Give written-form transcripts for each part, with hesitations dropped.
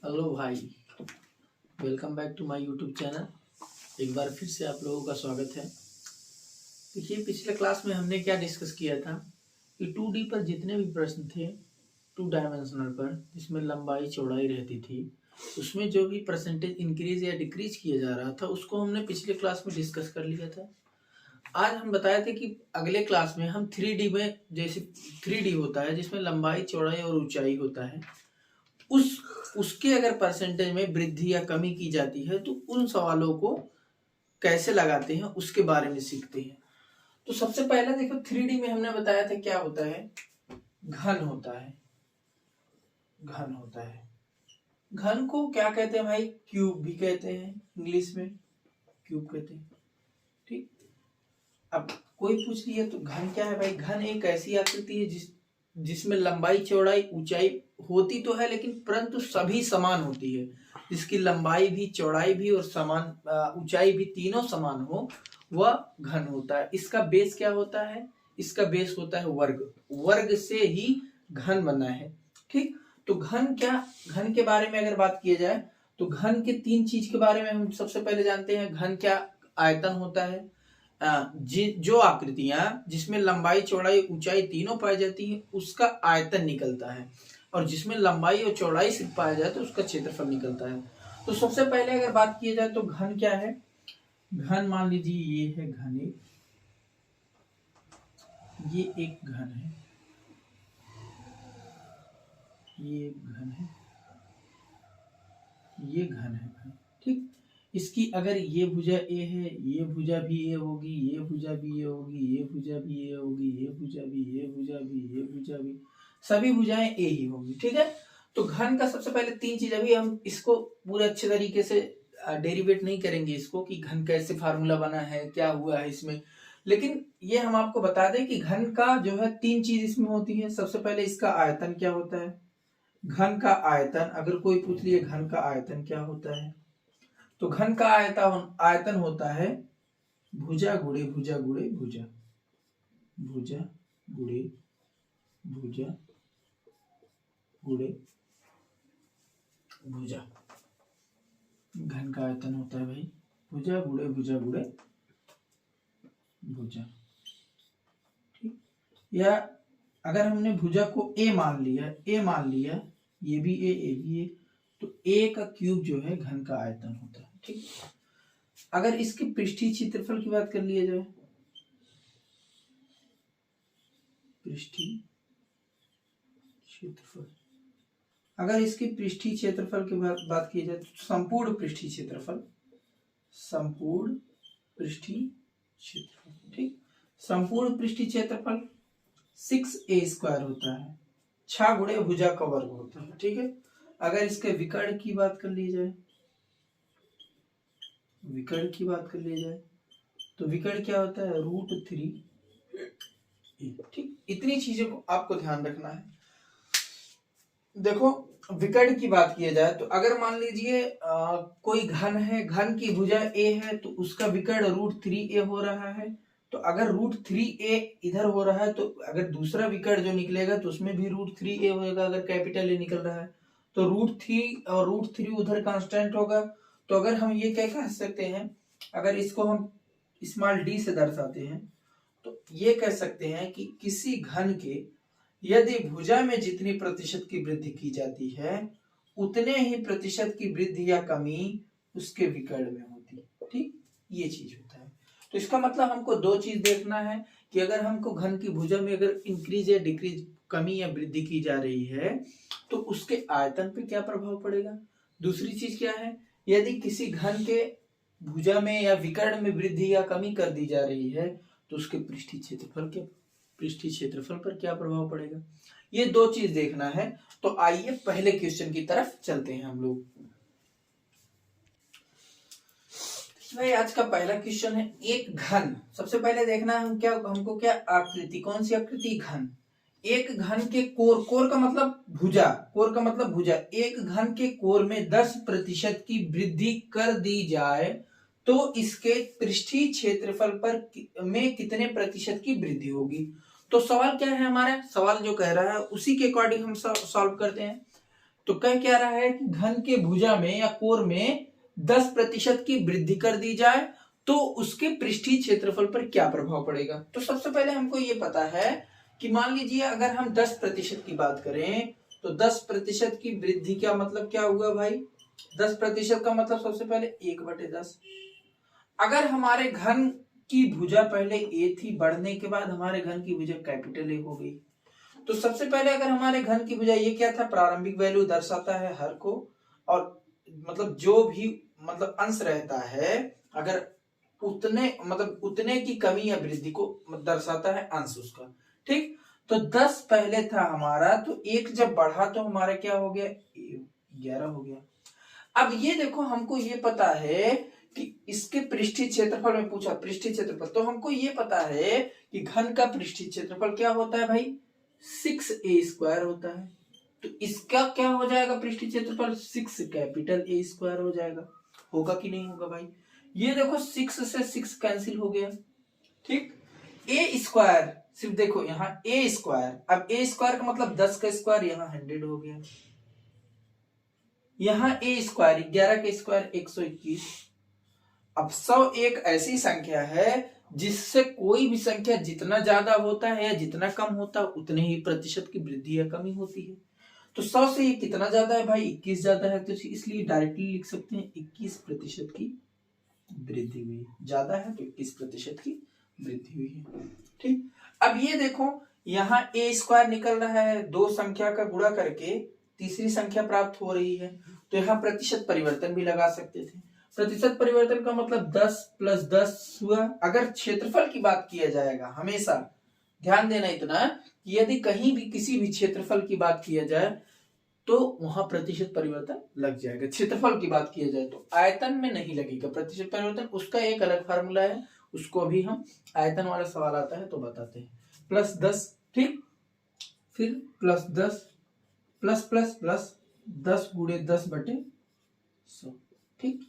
Hello भाई, welcome back to my YouTube channel. एक बार फिर से आप लोगों का स्वागत है। देखिए, पिछले क्लास में हमने क्या डिस्कस किया था कि 2D पर जितने भी प्रश्न थे, 2 डायमेंशनल पर जिसमें लंबाई चौड़ाई रहती थी, उसमें जो भी परसेंटेज इंक्रीज या डिक्रीज किया जा रहा था उसको हमने पिछले क्लास में डिस्कस कर लिया था। आज हम बताए थे कि अगले क्लास में हम 3D में, जैसे 3D होता है जिसमें लंबाई चौड़ाई और ऊंचाई होता है, उसके अगर परसेंटेज में वृद्धि या कमी की जाती है तो उन सवालों को कैसे लगाते हैं उसके बारे में सीखते हैं। तो सबसे पहले देखो, 3D में हमने बताया था क्या होता है, घन होता है। घन होता है, घन को क्या कहते हैं भाई? क्यूब भी कहते हैं, इंग्लिश में क्यूब कहते हैं। ठीक, अब कोई पूछ लिया तो घन क्या है भाई? घन एक ऐसी आकृति है जिसमें लंबाई चौड़ाई ऊंचाई होती तो है, लेकिन परंतु सभी समान होती है। जिसकी लंबाई भी चौड़ाई भी और समान ऊंचाई भी तीनों समान हो, वह घन होता है। इसका बेस क्या होता है? इसका बेस होता है वर्ग। वर्ग से ही घन बना है। ठीक, तो घन के बारे में अगर बात की जाए तो घन के 3 चीज के बारे में हम सबसे पहले जानते हैं। घन क्या? आयतन होता है। जो आकृतियां जिसमें लंबाई चौड़ाई ऊंचाई तीनों पाई जाती है उसका आयतन निकलता है, और जिसमें लंबाई और चौड़ाई सिर्फ पाया जाए तो उसका क्षेत्रफल निकलता है। तो सबसे पहले अगर बात की जाए तो घन क्या है? घन मान लीजिए ये है घन, ये एक घन है, ये घन है, ये घन है भाई। ठीक, इसकी अगर ये भुजा ए है, ये भुजा भी ए होगी, ये भुजा भी ए होगी, ये भुजा भी ए होगी, ये भुजा भी, ये भुजा भी, ये भुजा भी, सभी भुजाएं ए ही होंगी। ठीक है, तो घन का सबसे पहले 3 चीज, अभी हम इसको पूरे अच्छे तरीके से डेरिवेट नहीं करेंगे इसको कि घन कैसे फार्मूला बना है, क्या हुआ है इसमें, लेकिन ये हम आपको बता दें कि घन का जो है 3 चीज इसमें होती है। सबसे पहले इसका आयतन क्या होता है? घन का आयतन, अगर कोई पूछ लिए घन का आयतन क्या होता है, तो घन का आयतन होता है भुजा गुणे भुजा गुणे भुजा, भुजा गुणे भुजा गुणे भुजा। घन का आयतन होता है भाई भुजा गुणे भुजा गुणे भुजा। ठीक, या अगर हमने भुजा को ए मान लिया, ये भी ए भी ए, तो ए का क्यूब जो है घन का आयतन होता है। ठीक, अगर इसके पृष्ठीय क्षेत्रफल की बात कर लिया जाए, पृष्ठीय क्षेत्रफल, अगर इसकी पृष्ठीय क्षेत्रफल की बात की जाए तो संपूर्ण पृष्ठीय क्षेत्रफल, संपूर्ण पृष्ठीय क्षेत्रफल। ठीक, संपूर्ण पृष्ठीय क्षेत्रफल 6a² होता है, 6 गुणे भुजा का वर्ग होता है। ठीक है, अगर इसके विकर्ण की बात कर ली जाए, विकर्ण की बात कर ली जाए तो विकर्ण क्या होता है? √3। ठीक, इतनी चीजों को आपको ध्यान रखना है। देखो, विकर्ण की बात किया जाए तो अगर मान लीजिए कोई घन है, घन की भुजा ए है तो उसका विकर्ण √3a हो रहा है। तो अगर √3a इधर हो रहा है तो अगर दूसरा विकर्ण जो निकलेगा तो उसमें भी √3a होगा। अगर कैपिटल ए निकल रहा है तो √3 और √3 उधर कांस्टेंट होगा। तो अगर हम ये क्या कह सकते हैं, अगर इसको हम स्मॉल d से दर्शाते हैं तो ये कह सकते हैं कि किसी घन के यदि भुजा में जितनी प्रतिशत की वृद्धि की जाती है उतने ही प्रतिशत की वृद्धि या कमी उसके विकर्ण में होती है। ठीक, ये चीज होता है। तो इसका मतलब हमको 2 चीज देखना है कि अगर हमको घन की भुजा में अगर इंक्रीज या डिक्रीज, कमी या वृद्धि की जा रही है तो उसके आयतन पे क्या प्रभाव पड़ेगा। दूसरी चीज क्या है, यदि किसी घन के भुजा में या विकर्ण में वृद्धि या कमी कर दी जा रही है तो उसके पृष्ठीय क्षेत्रफल पर क्या प्रभाव पड़ेगा। ये 2 चीज देखना है। तो आइए पहले क्वेश्चन की तरफ चलते हैं हम लोग। भाई आज का पहला क्वेश्चन है एक घन। सबसे पहले देखना है हमको क्या आकृति, कौन सी आकृति? घन। एक घन के कोर का मतलब भुजा, कोर का मतलब भुजा, एक घन के कोर में 10% की वृद्धि कर दी जाए तो इसके पृष्ठीय क्षेत्रफल पर में कितने प्रतिशत की वृद्धि होगी। तो सवाल क्या है हमारा? सवाल जो कह रहा है उसी के अकॉर्डिंग हम सॉल्व करते हैं। तो कह क्या रहा है कि घन के भुजा में या कोर में 10% की वृद्धि कर दी जाए तो उसके पृष्ठीय क्षेत्रफल पर क्या प्रभाव पड़ेगा। तो सबसे पहले हमको ये पता है कि मान लीजिए अगर हम 10% की बात करें तो 10% की वृद्धि का मतलब क्या हुआ भाई, 10% का मतलब सबसे पहले 1/10। अगर हमारे घन की भुजा पहले ए थी, बढ़ने के बाद हमारे घन की भुजा कैपिटल ए हो गई। तो सबसे पहले अगर हमारे घन की भुजा ये क्या था, प्रारंभिक वैल्यू दर्शाता है हर को, और मतलब जो भी मतलब अंश रहता है अगर उतने की कमी या वृद्धि को दर्शाता है अंश उसका। ठीक, तो 10 पहले था हमारा, तो 1 जब बढ़ा तो हमारा क्या हो गया, 11 हो गया। अब ये देखो हमको ये पता है कि इसके पृष्ठीय क्षेत्रफल में पूछा, पृष्ठीय क्षेत्रफल, तो हमको ये पता है कि घन का पृष्ठीय क्षेत्रफल क्या होता है भाई, 6a² होता है। तो इसका क्या हो जाएगा पृष्ठीय क्षेत्रफल, 6A² हो जाएगा। होगा कि नहीं होगा भाई, ये देखो 6 से 6 कैंसिल हो गया। ठीक, a², सिर्फ देखो यहाँ a², अब a² का मतलब 10 का स्क्वायर, यहाँ 100 हो गया। यहाँ a², 11 का स्क्वायर 121। अब 100 एक ऐसी संख्या है जिससे कोई भी संख्या जितना ज्यादा होता है या जितना कम होता है उतने ही प्रतिशत की वृद्धि या कमी होती है। तो 100 से ये कितना ज्यादा है भाई, 21 ज्यादा है, तो इसलिए डायरेक्टली लिख सकते हैं 21% की वृद्धि हुई है। ज्यादा है तो 21% की वृद्धि हुई है। ठीक, अब ये देखो यहाँ a² निकल रहा है, दो संख्या का गुणा करके तीसरी संख्या प्राप्त हो रही है, तो यहाँ प्रतिशत परिवर्तन भी लगा सकते थे। प्रतिशत परिवर्तन का मतलब 10 + 10 हुआ। अगर क्षेत्रफल की बात किया जाएगा, हमेशा ध्यान देना इतना कि यदि कहीं भी किसी भी क्षेत्रफल की बात किया जाए तो वहां प्रतिशत परिवर्तन लग जाएगा। क्षेत्रफल की बात किया जाए तो आयतन में नहीं लगेगा प्रतिशत परिवर्तन, उसका एक अलग फार्मूला है, उसको अभी हम आयतन वाला सवाल आता है तो बताते हैं। +10, ठीक, फिर +10 प्लस 10 × 10/100। ठीक,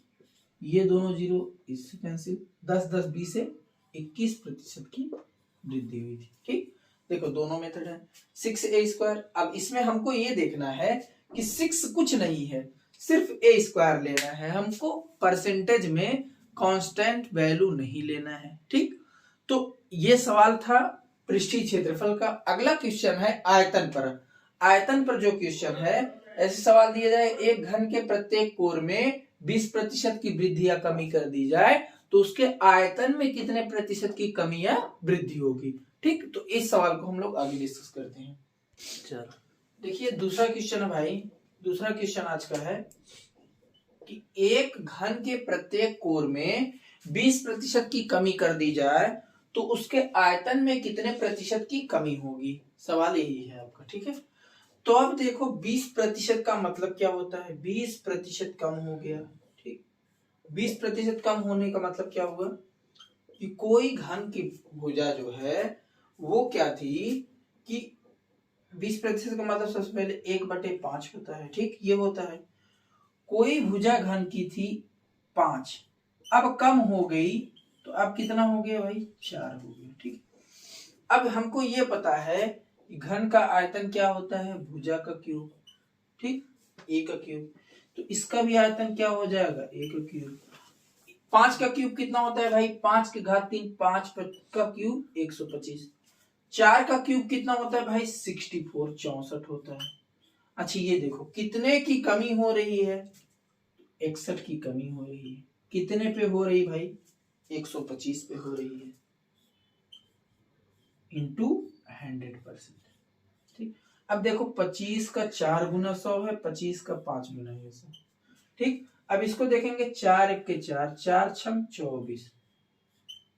ये दोनों जीरो इससे कैंसिल, 10 10 20 से 21% की वृद्धि हुई थी। ठीक, देखो दोनों मेथड है। 6a², अब इसमें हमको ये देखना है कि 6 कुछ नहीं है, सिर्फ a² लेना है हमको, परसेंटेज में कांस्टेंट वैल्यू नहीं लेना है। ठीक, तो ये सवाल था पृष्ठीय क्षेत्रफल का। अगला क्वेश्चन है आयतन पर। आयतन पर जो क्वेश्चन है, ऐसे सवाल दिया जाए एक घन के प्रत्येक कोर में 20% की वृद्धि या कमी कर दी जाए तो उसके आयतन में कितने प्रतिशत की कमी या वृद्धि होगी। ठीक, तो इस सवाल को हम लोग आगे डिस्कस करते हैं। चलो देखिए दूसरा क्वेश्चन है भाई, दूसरा क्वेश्चन आज का है कि एक घन के प्रत्येक कोर में 20% की कमी कर दी जाए तो उसके आयतन में कितने प्रतिशत की कमी होगी, सवाल यही है आपका। ठीक है, तो अब देखो 20% का मतलब क्या होता है, 20% कम हो गया। ठीक, 20% कम होने का मतलब क्या हुआ कि कोई घन की भुजा जो है वो क्या थी कि 20% का मतलब सबसे पहले 1/5 होता है। ठीक, ये होता है कोई भुजा घन की थी 5, अब कम हो गई तो अब कितना हो गया भाई, 4 हो गया। ठीक, अब हमको ये पता है घन का आयतन क्या होता है, भुजा का क्यूब। ठीक, a का क्यूब, तो इसका भी आयतन क्या हो जाएगा, a का क्यूब। 5 का क्यूब कितना होता है भाई, 5 की घात 3, 5 का क्यूब 125। 4 का क्यूब कितना होता है भाई, 64, 64 होता है। अच्छा ये देखो कितने की कमी हो रही है, 61 की कमी हो रही है। कितने पे हो रही भाई, 125 पे हो रही है, इंटू 100%। ठीक, अब देखो 25 का 4 × 100 है, 25 का 5 × 100। ठीक, अब इसको देखेंगे 4 × 1 = 4, 4 × 6 = 24,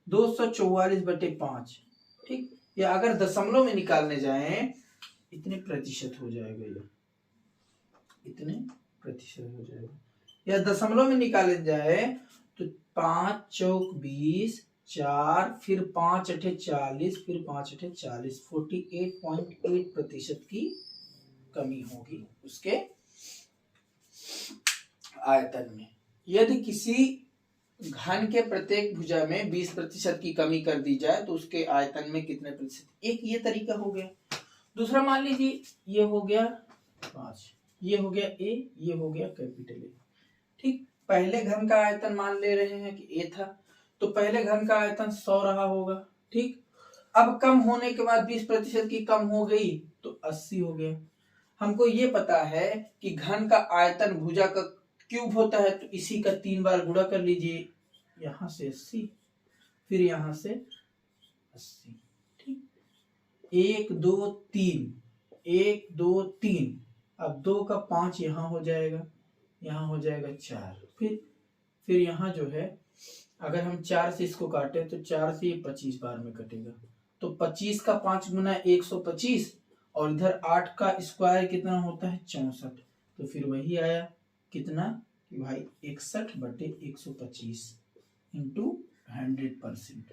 244/5। ठीक, या अगर दशमलव में निकालने जाएं इतने प्रतिशत हो जाएगा, ये इतने प्रतिशत हो जाएगा। या दशमलव में निकाले जाए तो 5 चौक 20, 4 फिर 5 8 40, फिर 5 8 40, 48.8% की कमी होगी उसके आयतन में। यदि किसी घन के प्रत्येक भुजा में 20% की कमी कर दी जाए तो उसके आयतन में कितने प्रतिशत, एक ये तरीका हो गया। दूसरा मान लीजिए ये हो गया 5, ये हो गया ए, ये हो गया कैपिटल ए। ठीक, पहले घन का आयतन मान ले रहे हैं कि ए था, तो पहले घन का आयतन 100 रहा होगा। ठीक, अब कम होने के बाद 20% की कम हो गई तो 80 हो गया। हमको ये पता है कि घन का आयतन भुजा का क्यूब होता है, तो इसी का 3 बार गुणा कर लीजिए, यहां से 80, फिर यहां से 80। ठीक, 1 2 3, 1 2 3, अब 2 का 5 यहाँ हो जाएगा, यहाँ हो जाएगा 4, फिर यहाँ जो है अगर हम 4 से इसको काटे तो 4 से ये 25 बार में कटेगा, तो 25 का 5 गुना 125, और इधर 8 का स्क्वायर कितना होता है 64, तो फिर वही आया कितना कि भाई 61/125 इंटू 100%।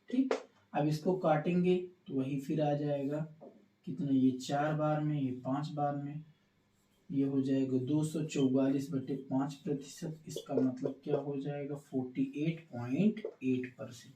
ठीक, अब इसको काटेंगे तो वही फिर आ जाएगा कितना, ये 4 बार में, ये 5 बार में, ये हो जाएगा 244/5%। इसका मतलब क्या हो जाएगा 48.8%।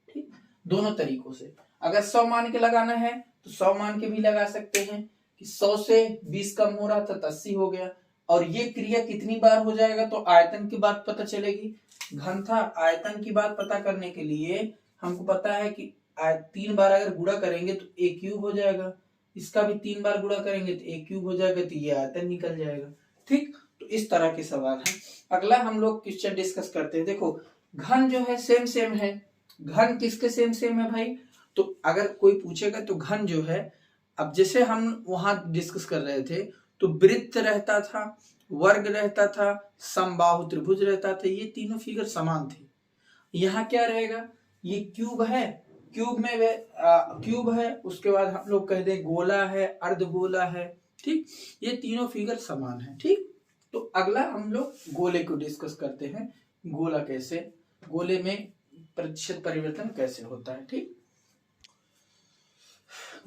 ठीक, दोनों तरीकों से अगर 100 मान के लगाना है तो 100 मान के भी लगा सकते हैं कि 100 से 20 कम हो रहा था तो 80 हो गया, और ये क्रिया कितनी बार हो जाएगा तो आयतन की बात पता चलेगी। घन था, आयतन की बात पता करने के लिए हमको पता है कि 3 बार अगर गुणा करेंगे तो ए क्यूब हो जाएगा, इसका भी 3 बार गुणा करेंगे तो ए क्यूब हो जाएगा, तो ये आयतन निकल जाएगा। ठीक, तो इस तरह के सवाल है। अगला हम लोग क्वेश्चन डिस्कस करते हैं। देखो घन जो है सेम सेम है, घन किसके सेम सेम है भाई, तो अगर कोई पूछेगा तो घन जो है, अब जैसे हम वहां डिस्कस कर रहे थे तो वृत्त रहता था, वर्ग रहता था, समबाहु त्रिभुज रहता था, ये तीनों फिगर समान थे। यहाँ क्या रहेगा, ये क्यूब है, क्यूब में क्यूब है, उसके बाद हम लोग कह दें गोला है, अर्धगोला है। ठीक, ये तीनों फिगर समान है। ठीक, तो अगला हम लोग गोले को डिस्कस करते हैं, गोला कैसे, गोले में प्रतिशत परिवर्तन कैसे होता है। ठीक,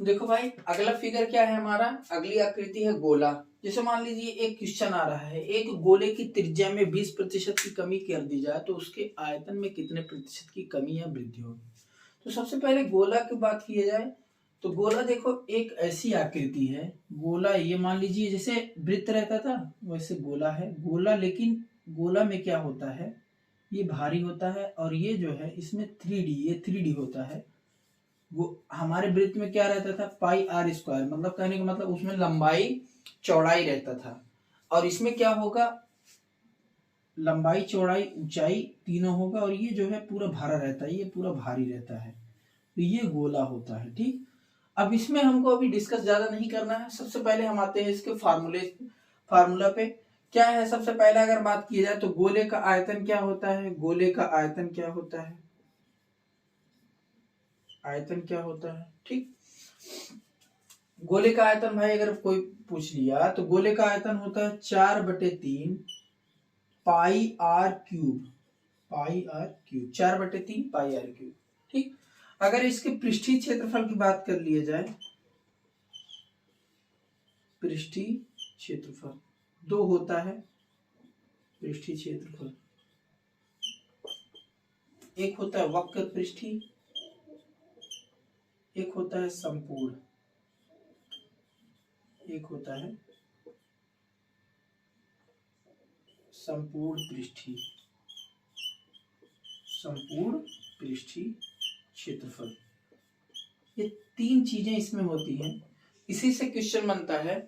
देखो भाई अगला फिगर क्या है हमारा, अगली आकृति है गोला। जैसे मान लीजिए एक क्वेश्चन आ रहा है, एक गोले की त्रिज्या में 20% की कमी कर दी जाए तो उसके आयतन में कितने प्रतिशत की कमी या वृद्धि होगी। तो सबसे पहले गोला की बात की जाए तो गोला देखो एक ऐसी आकृति है, गोला ये मान लीजिए जैसे वृत्त रहता था वैसे गोला है, गोला लेकिन गोला में क्या होता है, ये भारी होता है, और ये जो है इसमें 3D, ये 3D होता है। वो हमारे वृत्त में क्या रहता था पाई आर स्क्वायर, मतलब कहने का मतलब उसमें लंबाई चौड़ाई रहता था, और इसमें क्या होगा लंबाई चौड़ाई ऊंचाई तीनों होगा, और ये जो है पूरा भारा रहता है, ये पूरा भारी रहता है, तो ये गोला होता है। ठीक, अब इसमें हमको अभी डिस्कस ज्यादा नहीं करना है, सबसे पहले हम आते हैं इसके फार्मूला पे। क्या है सबसे पहले अगर बात की जाए तो गोले का आयतन क्या होता है, गोले का आयतन क्या होता है, आयतन क्या होता है। ठीक, गोले का आयतन भाई अगर कोई पूछ लिया तो गोले का आयतन होता है 4/3 pi R cube, pi R cube, 4/3 pi R cube. ठीक, अगर इसके पृष्ठीय क्षेत्रफल की बात कर लिया जाए, पृष्ठीय क्षेत्रफल 2 होता है, पृष्ठीय क्षेत्रफल एक होता है वक्र पृष्ठीय, एक होता है संपूर्ण, एक होता है संपूर्ण पृष्ठीय, संपूर्ण पृष्ठीय क्षेत्रफल। ये 3 चीजें इसमें होती हैं, इसी से क्वेश्चन बनता है।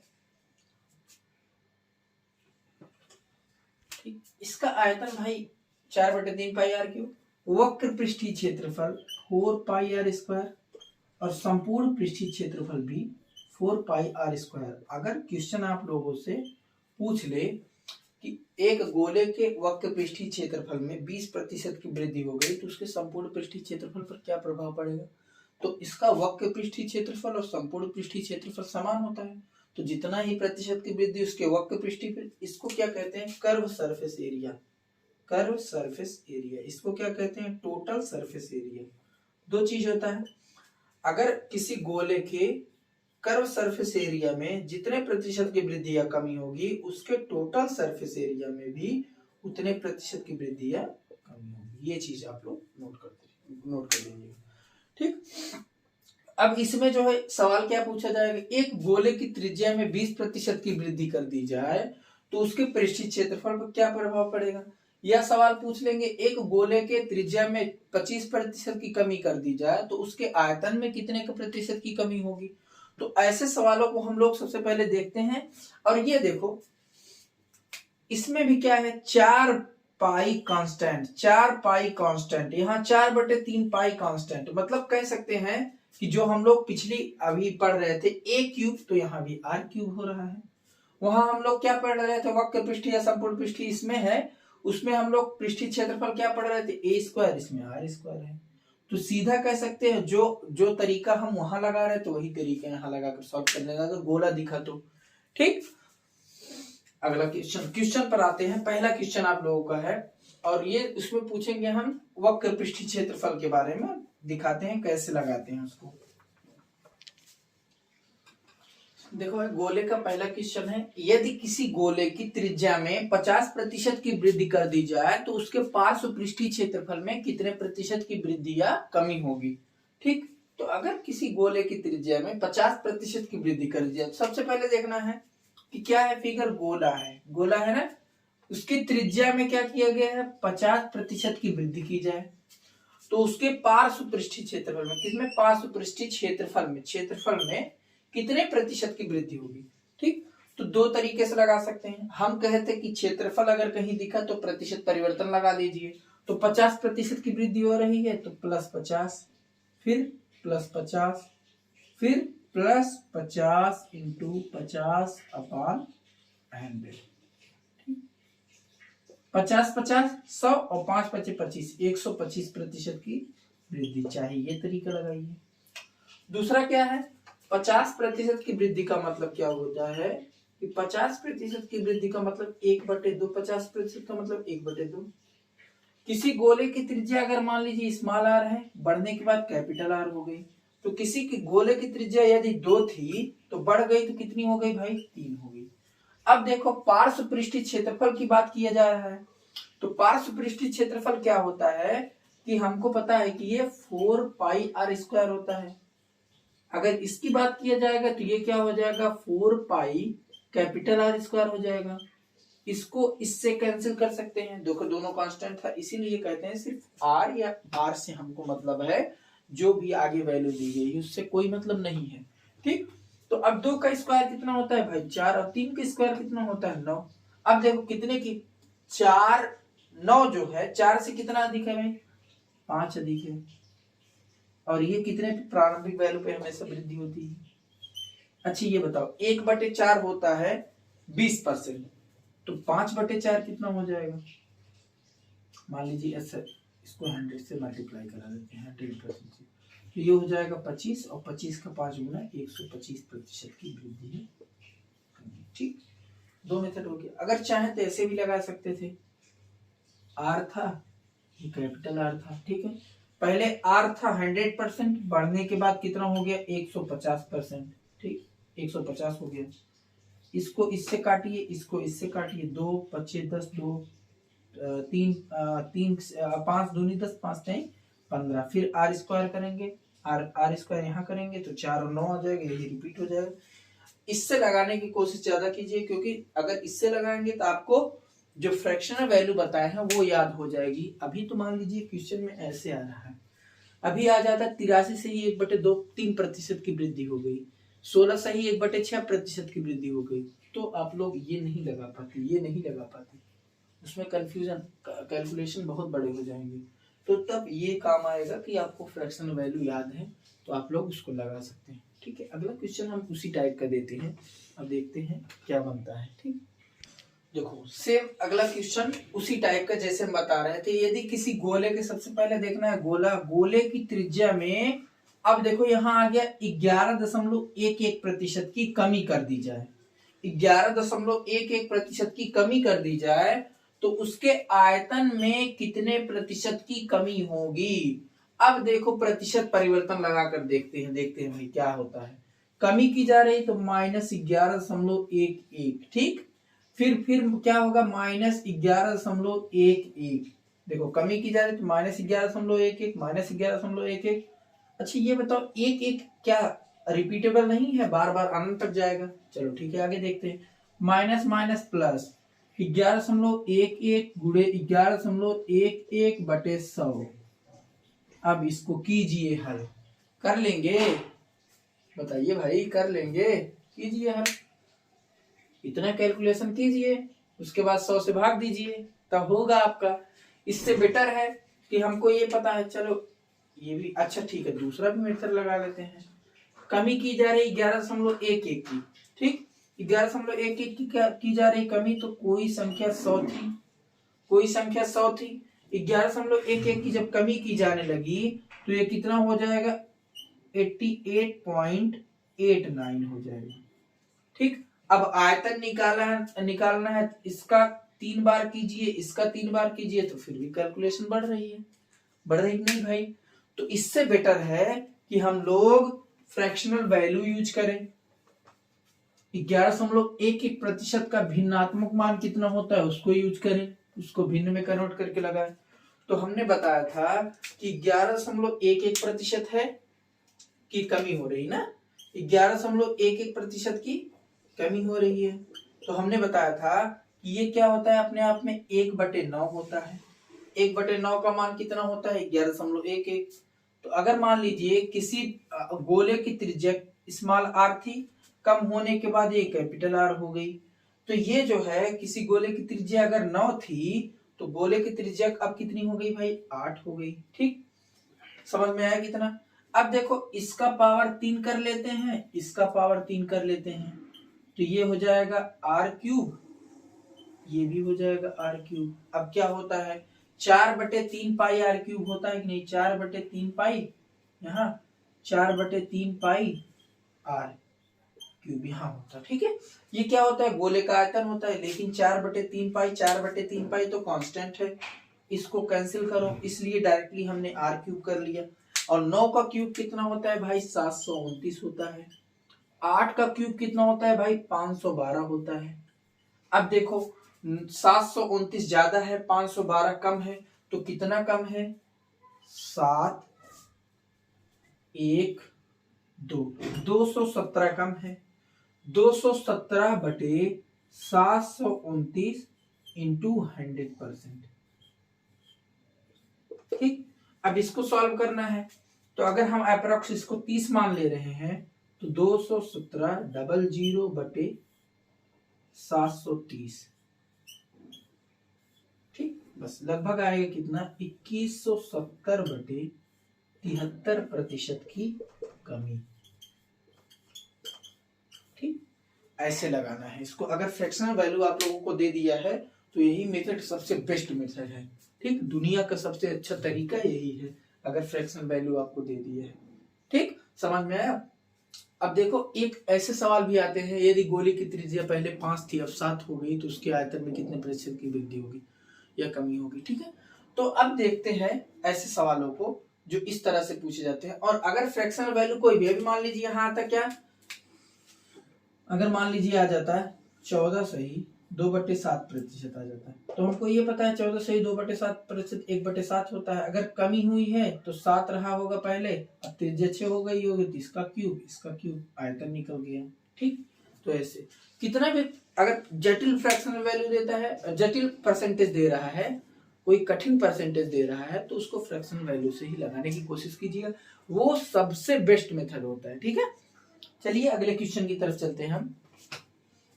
ठीक, इसका आयतन भाई 4/3 पाई आर क्यूब, वक्र पृष्ठीय क्षेत्रफल 4 पाई आर स्क्वायर, और संपूर्ण पृष्ठीय क्षेत्रफल भी 4 पाई आर स्क्वायर। अगर क्वेश्चन आप लोगों से पूछ ले कि एक गोले के वक्र पृष्ठीय क्षेत्रफल में 20% की वृद्धि हो गई तो उसके संपूर्ण पृष्ठीय क्षेत्रफल पर क्या प्रभाव पड़ेगा, तो इसका वक्र पृष्ठीय क्षेत्रफल और संपूर्ण पृष्ठीय क्षेत्रफल समान होता है, तो जितना ही प्रतिशत की वृद्धि उसके वक्र पृष्ठीय पर, इसको क्या कहते हैं curve surface area, curve surface area, इसको क्या कहते हैं टोटल सरफेस एरिया। 2 चीज होता है, अगर किसी गोले के कर्व सरफेस एरिया में जितने प्रतिशत की वृद्धि या कमी होगी उसके टोटल सरफेस एरिया में भी उतने प्रतिशत की वृद्धि या कमी होगी। ये चीज आप लोग नोट कर लीजिए। ठीक, अब इसमें जो है सवाल क्या पूछा जाएगा, एक गोले की त्रिज्या में 20% की वृद्धि कर दी जाए तो उसके पृष्ठीय क्षेत्रफल पर क्या प्रभाव पड़ेगा। यह सवाल पूछ लेंगे, एक गोले के त्रिज्या में 25% की कमी कर दी जाए तो उसके आयतन में कितने प्रतिशत की कमी होगी। तो ऐसे सवालों को हम लोग सबसे पहले देखते हैं। और ये देखो इसमें भी क्या है, 4 पाई कांस्टेंट, 4 पाई कांस्टेंट, यहाँ 4/3 पाई कांस्टेंट, मतलब कह सकते हैं कि जो हम लोग पिछली अभी पढ़ रहे थे a क्यूब, तो यहाँ भी r क्यूब हो रहा है। वहां हम लोग क्या पढ़ रहे थे, वक्र पृष्ठीय या संपूर्ण पृष्ठीय इसमें है, उसमें हम लोग पृष्ठीय क्षेत्रफल क्या पढ़ रहे थे, a², इसमें r² है। तो सीधा कह सकते हैं जो तरीका हम वहां लगा रहे थे वही तरीका यहाँ लगाकर सॉल्व करने का, अगर गोला दिखा तो। ठीक, अगला क्वेश्चन पर आते हैं। पहला क्वेश्चन आप लोगों का है और ये उसमें पूछेंगे हम वक्र पृष्ठीय क्षेत्रफल के बारे में, दिखाते हैं कैसे लगाते हैं उसको। देखो गोले का पहला क्वेश्चन है, यदि किसी गोले की त्रिज्या में 50% की वृद्धि कर दी जाए तो उसके पार्श्व पृष्ठीय क्षेत्रफल में कितने प्रतिशत की वृद्धि या कमी होगी। ठीक, तो अगर किसी गोले की त्रिज्या में 50% की वृद्धि कर दी जाए, सबसे पहले देखना है कि क्या है, फिगर गोला है, गोला है ना, उसकी त्रिज्या में क्या किया गया है, 50% की वृद्धि की जाए तो उसके पार्श्व पृष्ठीय क्षेत्रफल में, किसमें, पार्श्व पृष्ठीय क्षेत्रफल में कितने प्रतिशत की वृद्धि होगी। ठीक, तो दो तरीके से लगा सकते हैं। हम कहते कि क्षेत्रफल अगर कहीं दिखा तो प्रतिशत परिवर्तन लगा लीजिए, तो 50% की वृद्धि हो रही है तो +50, फिर +50, फिर +50 × 50/100, 50/50 100 और 5×5 25, 125% की वृद्धि चाहिए, ये तरीका लगाइए। दूसरा क्या है, 50% की वृद्धि का मतलब क्या होता है कि 50% की वृद्धि का मतलब 1/2, 50% का मतलब 1/2। किसी गोले की त्रिज्या अगर मान लीजिए स्मॉल r है, बढ़ने के बाद कैपिटल R हो गई, तो किसी की गोले की त्रिज्या यदि 2 थी तो बढ़ गई तो कितनी हो गई भाई, 3 हो गई। अब देखो पार्श्व पृष्ठीय क्षेत्रफल की बात किया जा रहा है, तो पार्श्व पृष्ठीय क्षेत्रफल क्या होता है कि हमको पता है कि ये 4 पाई r² होता है। अगर इसकी बात किया जाएगा तो ये क्या हो जाएगा, 4 पाई कैपिटल R² हो जाएगा। इसको इससे कैंसिल कर सकते हैं, देखो दोनों कांस्टेंट था, इसीलिए कहते हैं सिर्फ r या r से हमको मतलब है, जो भी आगे वैल्यू दी गई उससे कोई मतलब नहीं है। ठीक, तो अब 2 का स्क्वायर कितना होता है भाई 4, और 3 का स्क्वायर कितना होता है 9। अब देखो कितने की 4, 9 जो है 4 से कितना अधिक है भाई, 5 अधिक है, और ये कितने प्रारंभिक वैल्यू पे हमेशा वृद्धि होती है। अच्छा ये बताओ 1/4 होता है 20%, तो 5/4 कितना हो जाएगा, मान लीजिए ऐसा, इसको 100 से मल्टीप्लाई करा देते हैं 10% से, तो ये हो जाएगा 25, और 25 का 5 गुना 125% की वृद्धि है। ठीक, दो मेथड हो गया। अगर चाहे तो ऐसे भी लगा सकते थे, R था, ये कैपिटल R था, ठीक है, पहले R था 100%, बढ़ने के बाद कितना हो गया 150%, ठीक 150 हो गया। इसको इससे काटिए, इसको इससे काटिए, 2 × 5 = 10, 2 3 5 दूनी 10, 5 × 15, फिर r² करेंगे, r² यहाँ करेंगे तो 4 और 9 आ जाएगा, यही रिपीट हो जाएगा। इससे लगाने की कोशिश ज्यादा कीजिए, क्योंकि अगर इससे लगाएंगे तो आपको जो फ्रैक्शनल वैल्यू बताए हैं वो याद हो जाएगी। अभी तो मान लीजिए क्वेश्चन में ऐसे आ रहा है, अभी आ जाता 83 से ही 1/2 3% की वृद्धि हो गई, 16 से ही 1/6% की वृद्धि हो गई, तो आप लोग ये नहीं लगा पाते, उसमें कंफ्यूजन, कैलकुलेशन बहुत बड़े हो जाएंगे। तो तब ये काम आएगा कि आपको फ्रैक्शनल वैल्यू याद है तो आप लोग उसको लगा सकते हैं। ठीक है, अगला क्वेश्चन हम उसी टाइप का देते हैं, अब देखते हैं क्या बनता है। ठीक, देखो सेम अगला क्वेश्चन उसी टाइप का जैसे हम बता रहे थे, यदि किसी गोले के, सबसे पहले देखना है गोले की त्रिज्या में, अब देखो यहाँ आ गया 11.11% की कमी कर दी जाए, 11.11% की कमी कर दी जाए तो उसके आयतन में कितने प्रतिशत की कमी होगी। अब देखो प्रतिशत परिवर्तन लगाकर देखते हैं भाई क्या होता है। कमी की जा रही तो -11.11, ठीक, फिर क्या होगा -11.11, देखो कमी की जा रही तो -11.11, -11.11, अच्छा ये बताओ, एक एक क्या रिपीटेबल नहीं है, बार बार अनंत तक जाएगा? चलो ठीक है, आगे देखते हैं। माइनस माइनस प्लस 11.11 गुणे 11.11/100। अब इसको कीजिए हल। कर लेंगे? बताइए भाई, कर लेंगे? कीजिए हल, इतना कैलकुलेशन कीजिए, उसके बाद 100 से भाग दीजिए, तब होगा आपका। इससे बेटर है कि हमको ये पता है, चलो ये भी अच्छा ठीक है, दूसरा भी मेथड लगा लेते हैं। कमी की जा रही 11.11 की, ठीक, 11.11 की क्या की जा रही कमी? तो कोई संख्या 100 थी, कोई संख्या 100 थी, 11.11 की जब कमी की जाने लगी तो ये कितना हो जाएगा? 88.89 हो जाएगा। ठीक, अब आयतन निकालना है, इसका 3 बार कीजिए, इसका 3 बार कीजिए, तो फिर भी कैलकुलेशन बढ़ रही है। बढ़ रही नहीं भाई? तो इससे बेटर है कि हम लोग फ्रैक्शनल वैल्यू यूज करें। 11.11% का भिन्नात्मक मान कितना होता है उसको यूज करें, उसको भिन्न में कन्वर्ट करके लगाएं। तो हमने बताया था कि 11.11% है की कमी हो रही ना, 11.11% की कमी हो रही है। तो हमने बताया था कि ये क्या होता है, अपने आप में 1/9 होता है। 1/9 का मान कितना होता है? 11.11। तो अगर मान लीजिए किसी गोले की त्रिज्या स्मॉल आर थी, कम होने के बाद ये कैपिटल आर हो गई। तो ये जो है, किसी गोले की त्रिज्या अगर 9 थी तो गोले की त्रिज्या अब कितनी हो गई भाई? 8 हो गई। ठीक, समझ में आया कितना? अब देखो, इसका पावर 3 कर लेते हैं, इसका पावर 3 कर लेते हैं, तो ये हो जाएगा r3, ये भी हो जाएगा r3। अब क्या होता है? 4/3 पाई r3 होता है कि नहीं? 4/3 पाई, यहाँ 4/3 पाई r3 यहाँ होता है। ठीक है, ये क्या होता है? गोले का आयतन होता है, लेकिन 4/3 पाई, 4/3 पाई तो कांस्टेंट है, इसको कैंसिल करो, इसलिए डायरेक्टली हमने r3 कर लिया। और 9 का क्यूब कितना होता है भाई? 729 होता है। 8 का क्यूब कितना होता है भाई? 512 होता है। अब देखो, 729 ज्यादा है, 512 कम है, तो कितना कम है? 7 1 2, 217 कम है। 217/729 इंटू 100%। ठीक, अब इसको सॉल्व करना है, तो अगर हम अप्रोक्स इसको 30 मान ले रहे हैं तो 217/00/730। ठीक, बस लगभग आएगा कितना? 2170/73% की कमी। ठीक, ऐसे लगाना है इसको। अगर फ्रैक्शनल वैल्यू आप लोगों को दे दिया है तो यही मेथड सबसे बेस्ट मेथड है। ठीक, दुनिया का सबसे अच्छा तरीका यही है, अगर फ्रैक्शनल वैल्यू आपको दे दी है। ठीक, समझ में आया? अब देखो, एक ऐसे सवाल भी आते हैं, यदि गोले की त्रिज्या पहले 5 थी, अब 7 हो गई, तो उसके आयतन में कितने प्रतिशत की वृद्धि होगी या कमी होगी? ठीक है, तो अब देखते हैं ऐसे सवालों को जो इस तरह से पूछे जाते हैं। और अगर फ्रैक्शनल वैल्यू कोई भी, अभी मान लीजिए यहाँ आता क्या, अगर मान लीजिए आ जाता है 14 सही 2/7% आ जाता है, तो हमको ये पता है 14 सही 2/7% 1/7 होता है। अगर कमी हुई है तो 7 रहा होगा पहले, अब त्रिज्या 6 हो गई होगी, तो इसका क्यूब आयतन निकल गया। ठीक, तो ऐसे कितना भी अगर जटिल फ्रैक्शनल वैल्यू देता है, जटिल परसेंटेज दे रहा है, कोई कठिन परसेंटेज दे रहा है, तो उसको फ्रैक्शनल वैल्यू से ही लगाने की कोशिश कीजिएगा, वो सबसे बेस्ट मेथड होता है। ठीक है, चलिए अगले क्वेश्चन की तरफ चलते हैं हम।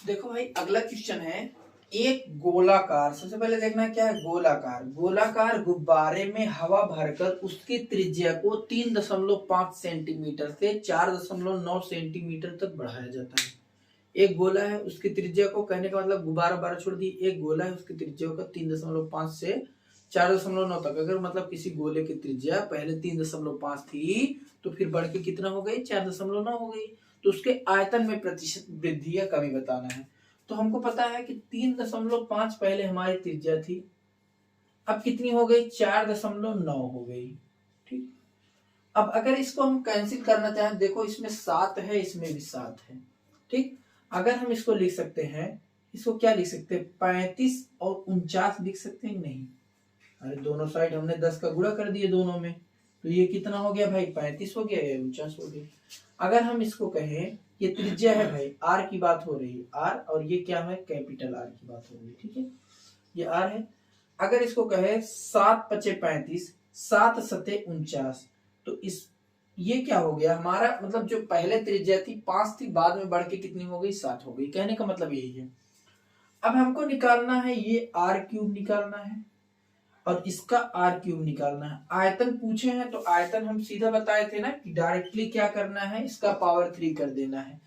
देखो भाई, अगला क्वेश्चन है, एक गोलाकार, सबसे पहले देखना क्या है? गोलाकार गुब्बारे में हवा भरकर उसकी त्रिज्या को 3.5 सेंटीमीटर से 4.9 सेंटीमीटर तक बढ़ाया जाता है। एक गोला है, उसकी त्रिज्या को, कहने का मतलब गुब्बारा बारह छोड़ दी, एक गोला है, उसकी त्रिज्या का 3.5 से 4.9 तक। अगर मतलब किसी गोले की त्रिज्या पहले 3.5 थी तो फिर बढ़ के कितना हो गई? 4.9 हो गई। तो उसके आयतन में प्रतिशत वृद्धि या कमी बताना है। तो हमको पता है कि 3.5 पहले हमारी त्रिज्या थी, अब कितनी हो गई? 4.9 हो गई। ठीक, अब अगर इसको हम कैंसिल करना चाहें, देखो इसमें 7 है, इसमें भी 7 है। ठीक, अगर हम इसको लिख सकते हैं, इसको क्या लिख सकते हैं? 35 और 49 लिख सकते हैं? नहीं, अरे दोनों साइड हमने 10 का गुणा कर दिए दोनों में, तो ये कितना हो गया भाई 35 हो गया, या 49 हो गया। अगर हम इसको कहें ये त्रिज्या है भाई, आर की बात हो रही है, आर, और ये क्या है कैपिटल आर की बात हो रही है, ठीक है, ये आर है। अगर इसको कहे 7 × 5 = 35, 7 × 7 = 49, तो इस ये क्या हो गया हमारा, मतलब जो पहले त्रिज्या थी 5 थी, बाद में बढ़ के कितनी हो गई 7 हो गई। कहने का मतलब यही है। अब हमको निकालना है ये r³ निकालना है और इसका r³ निकालना है। आयतन पूछे हैं तो आयतन हम सीधा बताए थे ना कि डायरेक्टली क्या करना है, इसका पावर 3 कर देना है।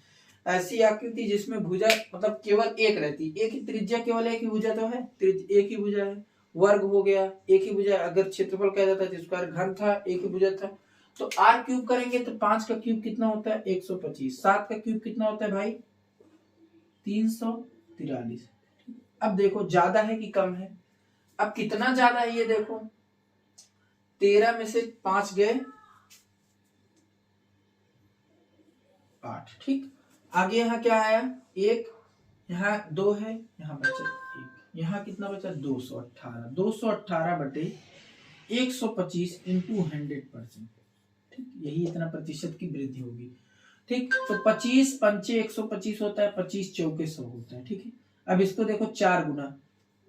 ऐसी आकृति जिसमें भुजा मतलब केवल एक रहती, एक ही त्रिज्या, केवल एक ही भुजा तो है, एक ही भुजा है, वर्ग हो गया एक ही भुजा। अगर क्षेत्रफल कह जाता है स्क्वायर, घन था एक ही भुजा था, तो r³ करेंगे तो 5 का क्यूब कितना होता है 125, 7 का क्यूब कितना होता है भाई 343। अब देखो ज्यादा है कि कम है, अब कितना ज्यादा है ये देखो, 13 में से 5 गए 8, ठीक। आगे यहाँ क्या आया 1, यहाँ 2 है, यहाँ बचा 1, यहाँ कितना बचा 218, 218 बटे 125 × 100%, ठीक, यही इतना प्रतिशत की वृद्धि होगी, ठीक। तो 25 × 5 = 125 होता है, 25 × 4 = 100 होता है, ठीक है। अब इसको देखो 4 गुना,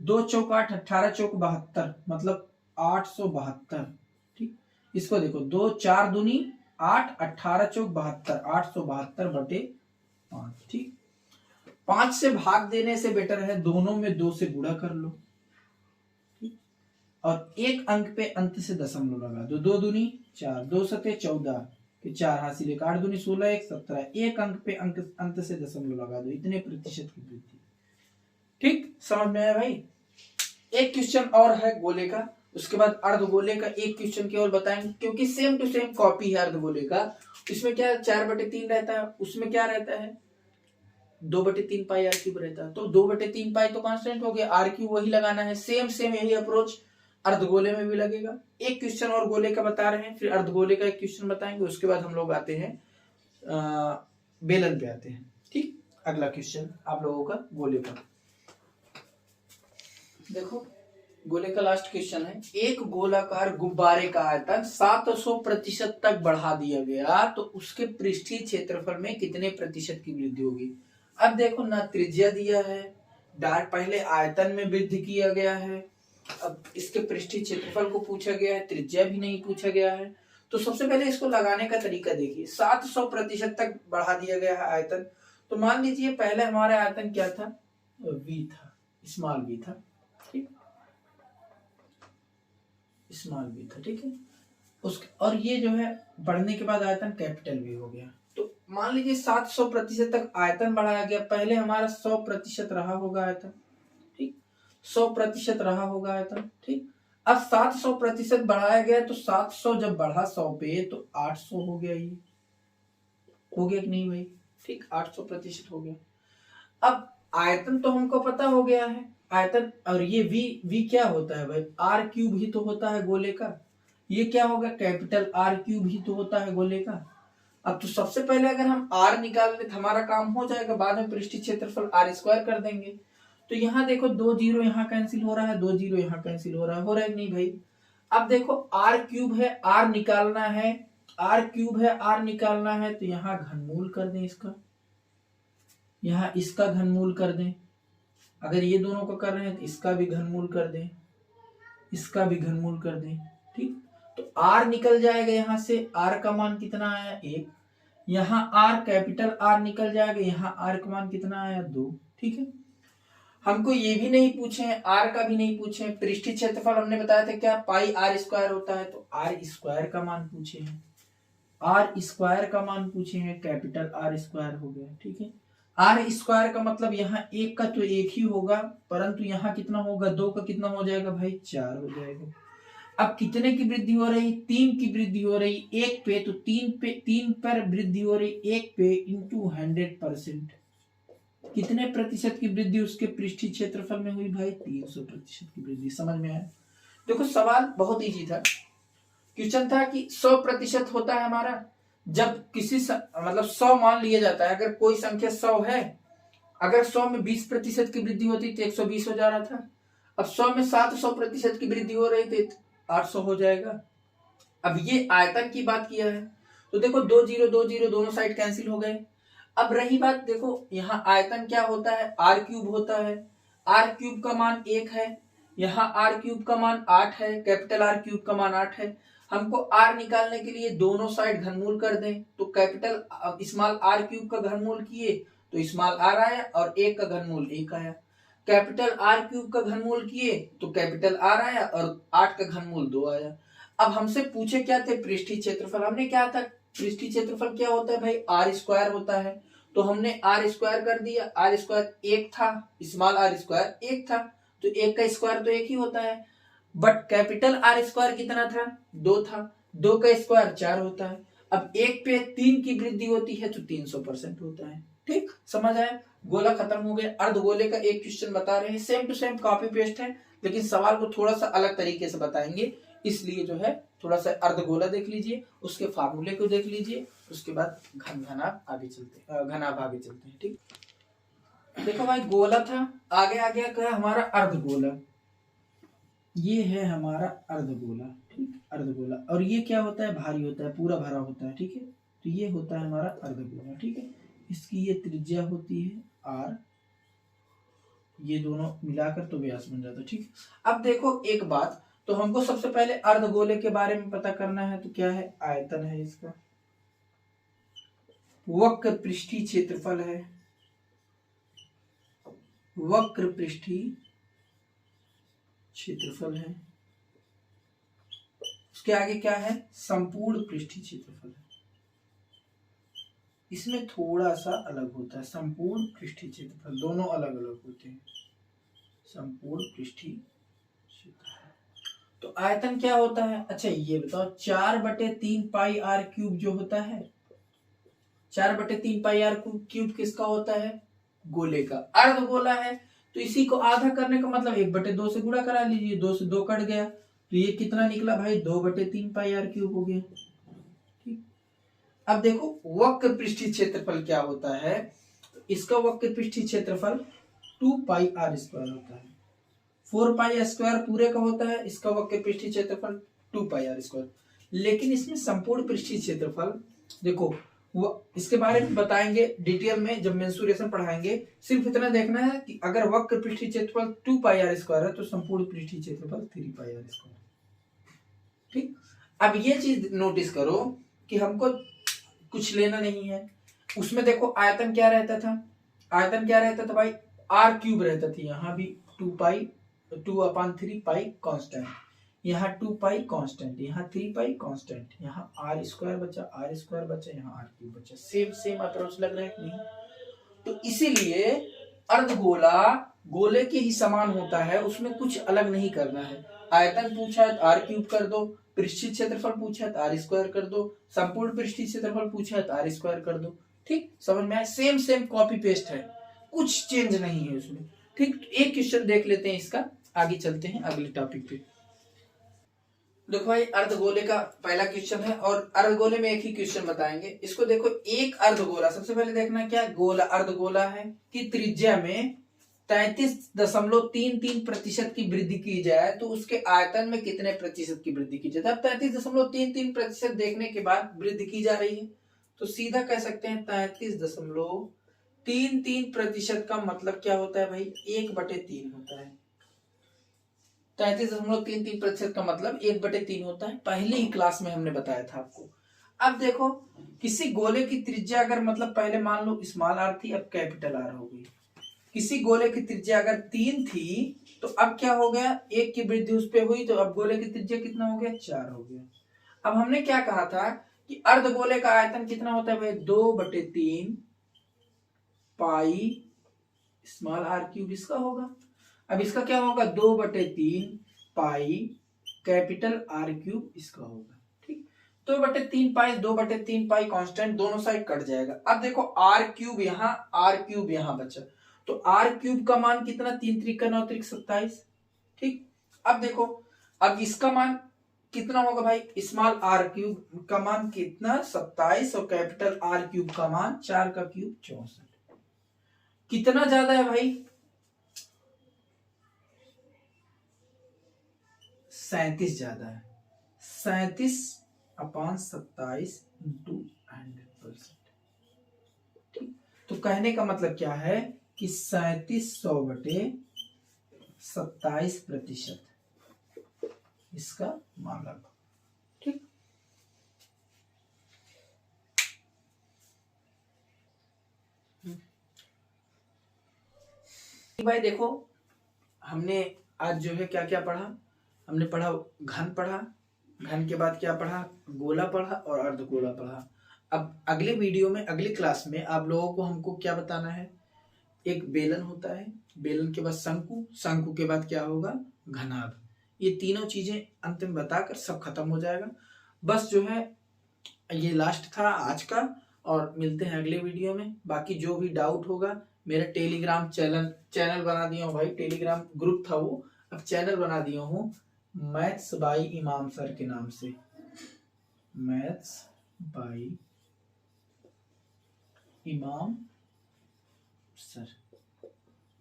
2 × 4 = 8, 18 × 4 = 72, मतलब 872, ठीक। इसको देखो 2 × 4 = 8, 18 × 4 = 72, 872 बटे 5, ठीक। 5 से भाग देने से बेटर है दोनों में 2 से गुणा कर लो, ठीक। और एक अंक पे अंत से दशमलव लगा दो, 2 दूनी 4, 2 सते 14 के 4 हासिल, 1 8 दूनी 16, 1 17, एक अंक पे अंत से दशमलव लगा दो, इतने प्रतिशत की वृद्धि, ठीक। समझ में आया भाई। एक क्वेश्चन और है गोले का, उसके बाद अर्धगोले का एक क्वेश्चन केवल बताएंगे, क्योंकि सेम टू सेम कॉपी है अर्धगोले का। इसमें क्या 4/3 रहता है, उसमें क्या रहता है 2/3 पाई r³ रहता है, तो 2/3 पाई तो कांस्टेंट हो गया, r³ वही लगाना है। सेम यही अप्रोच अर्धगोले में भी लगेगा। एक क्वेश्चन और गोले का बता रहे हैं, फिर अर्धगोले का एक क्वेश्चन बताएंगे, उसके बाद हम लोग आते हैं बेलन पे आते हैं, ठीक। अगला क्वेश्चन आप लोगों का गोले का, देखो गोले का लास्ट क्वेश्चन है। एक गोलाकार गुब्बारे का आयतन 700% तक बढ़ा दिया गया तो उसके पृष्ठीय क्षेत्रफल में कितने प्रतिशत की वृद्धि होगी। अब देखो ना त्रिज्या दिया है, पहले आयतन में वृद्धि किया गया है, अब इसके पृष्ठीय क्षेत्रफल को पूछा गया है, त्रिज्या भी नहीं पूछा गया है। तो सबसे पहले इसको लगाने का तरीका देखिए, 700% तक बढ़ा दिया गया है आयतन। तो मान लीजिए पहले हमारा आयतन क्या था, v था, स्मॉल v था, ठीक, स्मॉल v था, ठीक है। और ये जो है बढ़ने के बाद आयतन कैपिटल V हो गया। तो मान लीजिए 700% तक आयतन बढ़ाया गया, पहले हमारा 100% रहा होगा आयतन, ठीक, 100% रहा होगा आयतन, ठीक। अब 700% बढ़ाया गया, तो 700 जब बढ़ा 100 पे तो 800 हो गया, ये हो गया कि नहीं भाई, ठीक, 800% हो गया। अब आयतन तो हमको पता हो गया है आयतन, और ये v क्या होता है भाई, r³ ही तो होता है गोले का, ये क्या होगा कैपिटल r³ ही तो होता है गोले का। अब तो सबसे पहले अगर हम r निकाल ले तो हमारा काम हो जाएगा, बाद में पृष्ठीय क्षेत्रफल r² कर देंगे। तो यहाँ देखो 2 0 यहाँ कैंसिल हो रहा है, 2 0 यहाँ कैंसिल हो रहा है नहीं भाई। अब देखो r³ है, r निकालना है, r³ है, r निकालना है, तो यहाँ घनमूल कर दें इसका, यहाँ इसका घनमूल कर दें। अगर ये दोनों को कर रहे हैं तो इसका भी घनमूल कर दें, इसका भी घनमूल कर दें, ठीक। तो r निकल जाएगा, यहाँ से r का मान कितना आया 1, यहाँ r कैपिटल R निकल जाएगा, यहाँ r का मान कितना आया 2, ठीक है। हमको ये भी नहीं पूछे हैं, r का भी नहीं पूछे हैं। पृष्ठीय क्षेत्रफल हमने बताया था क्या पाई r² होता है, तो r² का मान पूछे हैं, r² का मान पूछे हैं, कैपिटल R² हो गया, ठीक है। r² का मतलब यहाँ 1 का तो 1 ही होगा, परंतु यहाँ कितना होगा 2 का कितना हो जाएगा भाई 4 हो जाएगा। अब कितने की वृद्धि हो रही, 3 की वृद्धि हो रही 1 पे, तो 3 पर वृद्धि हो रही 1 पे इंटू 100%, कितने प्रतिशत की वृद्धि उसके पृष्ठीय क्षेत्रफल में हुई भाई 300% की वृद्धि। समझ में आया। देखो सवाल बहुत इजी था, क्वेश्चन था कि 100% होता है हमारा जब किसी मतलब 100 मान लिया जाता है, अगर कोई संख्या 100 है, अगर 100 में 20% की वृद्धि होती तो 120 हो जा रहा था। अब 100 में 700% की वृद्धि हो रही थी, 800 हो जाएगा। अब ये आयतन की बात किया है तो देखो 2 0 दोनों साइड कैंसिल हो गए। अब रही बात, देखो यहाँ आयतन क्या होता है, आर क्यूब होता है। आर क्यूब का मान 1 है, यहाँ आर क्यूब का मान 8 है, कैपिटल आर क्यूब का मान 8 है। हमको आर निकालने के लिए दोनों साइड घनमूल कर दें, तो कैपिटल स्मॉल आर क्यूब का घनमूल किए तो स्मॉल आर आया और 1 का घनमूल 1 आया। कैपिटल आर क्यूब का घनमूल किए तो कैपिटल आर आया और 8 का घनमूल 2 आया। अब हमसे पूछे क्या थे, पृष्ठीय क्षेत्रफल। हमने क्या था, पृष्ठीय क्षेत्रफल क्या होता है भाई, आर स्क्वायर होता है। तो हमने आर स्क्वायर कर दिया, आर स्क्वायर 1 था, स्मॉल आर स्क्वायर 1 था, तो 1 का स्क्वायर तो 1 ही होता है। बट कैपिटल आर स्क्वायर कितना था, 2 था, 2 का स्क्वायर 4 होता है। अब 1 पे 3 की वृद्धि होती है तो 300% होता है। ठीक, समझ आया, गोला खत्म हो गया। अर्धगोले का एक क्वेश्चन बता रहे हैं, same to same copy paste है, लेकिन सवाल को थोड़ा सा अलग तरीके से बताएंगे, इसलिए जो है थोड़ा सा अर्धगोला देख लीजिए, उसके फार्मूले को देख लीजिए, उसके बाद घनाभ आगे चलते हैं। ठीक, देखो भाई गोला था, आगे आ गया क्या हमारा अर्धगोला। ये है हमारा अर्धगोला। ठीक, अर्धगोला, और ये क्या होता है, भारी होता है, पूरा भरा होता है। ठीक है, तो ये होता है हमारा अर्धगोला। ठीक है, इसकी ये त्रिज्या होती है आर, ये दोनों मिलाकर तो व्यास बन जाता है। ठीक, अब देखो एक बात, तो हमको सबसे पहले अर्धगोले के बारे में पता करना है, तो क्या है, आयतन है इसका, वक्र पृष्ठीय क्षेत्रफल है, वक्र पृष्ठीय क्षेत्रफल है, उसके आगे क्या है, संपूर्ण पृष्ठीय क्षेत्रफल है। इसमें थोड़ा सा अलग होता है, संपूर्ण पृष्ठीय क्षेत्रफल, दोनों अलग अलग होते हैं। संपूर्ण पृष्ठीय क्षेत्रफल, तो आयतन क्या होता है, अच्छा ये बताओ, 4/3 पाई आर क्यूब जो होता है, 4/3 पाई आर क्यूब किसका होता है, गोले का। अर्धगोला है तो इसी को आधा करने का मतलब 1/2 से गुणा करा लीजिए, 2 से 2 कट गया, तो ये कितना निकला भाई, 2/3 पाई आर क्यूब हो गया। ठीक, अब देखो वक्र पृष्ठीय क्षेत्रफल क्या होता है, तो इसका वक्र पृष्ठीय क्षेत्रफल 2 पाई आर स्क्वायर होता है। 4 पाई स्क्वायर पूरे का होता है, इसका वक्र पृष्ठीय क्षेत्रफल 2 पाई आर स्क्वायर। लेकिन इसमें संपूर्ण पृष्ठीय क्षेत्रफल, देखो वो इसके बारे में बताएंगे डिटेल में जब मेंसुरेशन पढ़ाएंगे। सिर्फ इतना देखना है कि अगर वक्र पृष्ठीय क्षेत्रफल 2 पाई आर स्क्वायर है तो संपूर्ण पृष्ठीय क्षेत्रफल 3 पाई आर स्क्वायर। ठीक, अब ये चीज नोटिस करो कि हमको कुछ लेना नहीं है। उसमें देखो आयतन क्या रहता था, आयतन क्या रहता था भाई, आर क्यूब रहता था, यहाँ भी 2/3 पाई कांस्टेंट, यहाँ 2 पाई कांस्टेंट, यहाँ 3 पाई कांस्टेंट, यहाँ आर स्क्वायर बचा, यहाँ आर क्यूब बचा। सेम अप्रोच लग रहा है कि नहीं। तो इसीलिए अर्धगोला गोले के ही समान होता है, उसमें कुछ अलग नहीं करना है। आयतन पूछा है तो आर क्यूब कर दो, पृष्ठीय क्षेत्रफल पूछा है तो आर स्क्वायर कर दो, संपूर्ण पृष्ठीय क्षेत्रफल पूछा है तो आर स्क्वायर कर दो। ठीक, समझ में आया, सेम कॉपी पेस्ट है, कुछ चेंज नहीं है उसमें। ठीक, एक क्वेश्चन देख लेते हैं इसका, आगे चलते हैं अगले टॉपिक पे। देखो भाई अर्धगोले का पहला क्वेश्चन है, और अर्धगोले में एक ही क्वेश्चन बताएंगे। इसको देखो, एक अर्धगोला, सबसे पहले देखना क्या गोला, अर्धगोला है कि त्रिज्या में 33.33% की वृद्धि की जाए तो उसके आयतन में कितने प्रतिशत की वृद्धि की जाए। अब 33.33% देखने के बाद वृद्धि की जा रही है, तो सीधा कह सकते हैं 33.33% का मतलब क्या होता है भाई, 1/3 होता है। 33.33% का मतलब 1/3 होता है, पहले ही क्लास में हमने बताया था आपको। अब देखो किसी गोले की त्रिज्या अगर मतलब पहले मान लो स्मॉल आर थी, अब कैपिटल आर हो गई। किसी गोले की त्रिज्या अगर 3 थी तो अब क्या हो गया, 1 की वृद्धि उस पर हुई, तो अब गोले की त्रिज्या कितना हो गया, 4 हो गया। अब हमने क्या कहा था कि अर्धगोले का आयतन कितना होता है भाई, 2/3 पाई स्मॉल आर क्यूब इसका होगा। अब इसका क्या होगा, 2/3 पाई कैपिटल आर क्यूब इसका होगा। ठीक, 2/3 पाई, 2/3 पाई कांस्टेंट, दोनों साइड कट जाएगा। अब देखो आर क्यूब यहाँ बचा, तो आर क्यूब का मान कितना, 3 त्रिक 9 त्रिक 27। ठीक, अब देखो अब इसका मान कितना होगा भाई, स्मॉल आर क्यूब का मान कितना 27 और कैपिटल आर क्यूब का मान 4 का क्यूब 64। कितना ज्यादा है भाई, 37 ज्यादा है, 37/27 इंटू 100%। ठीक, तो कहने का मतलब क्या है कि 3700/27% इसका मान लगभग। ठीक, भाई देखो, हमने आज जो है क्या क्या पढ़ा। हमने पढ़ा घन, पढ़ा घन के बाद क्या पढ़ा, गोला पढ़ा और अर्धगोला पढ़ा। अब अगले वीडियो में, अगली क्लास में आप लोगों को हमको क्या बताना है, एक बेलन होता है, बेलन के बाद शंकु, शंकु के बाद क्या होगा, घनाभ। ये तीनों चीजें अंत में बताकर सब खत्म हो जाएगा। बस जो है ये लास्ट था आज का, और मिलते हैं अगले वीडियो में। बाकी जो भी डाउट होगा, मेरा टेलीग्राम चैनल बना दिया हूँ भाई, टेलीग्राम ग्रुप था वो, अब चैनल बना दिया हूँ मैथ्स बाई इमाम सर के नाम से, मैथ्स बाई इमाम सर।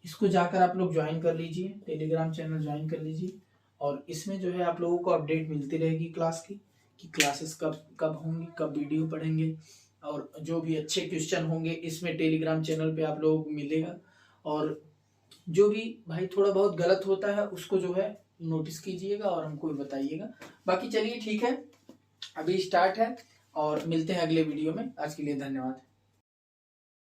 इसको जाकर आप लोग ज्वाइन कर लीजिए, टेलीग्राम चैनल ज्वाइन कर लीजिए, और इसमें जो है आप लोगों को अपडेट मिलती रहेगी क्लास की, कि क्लासेस कब कब होंगी, कब वीडियो पढ़ेंगे, और जो भी अच्छे क्वेश्चन होंगे इसमें टेलीग्राम चैनल पे आप लोगों को मिलेगा। और जो भी भाई थोड़ा बहुत गलत होता है उसको जो है नोटिस कीजिएगा और हमको भी बताइएगा। बाकी चलिए ठीक है, अभी स्टार्ट है, और मिलते हैं अगले वीडियो में। आज के लिए धन्यवाद।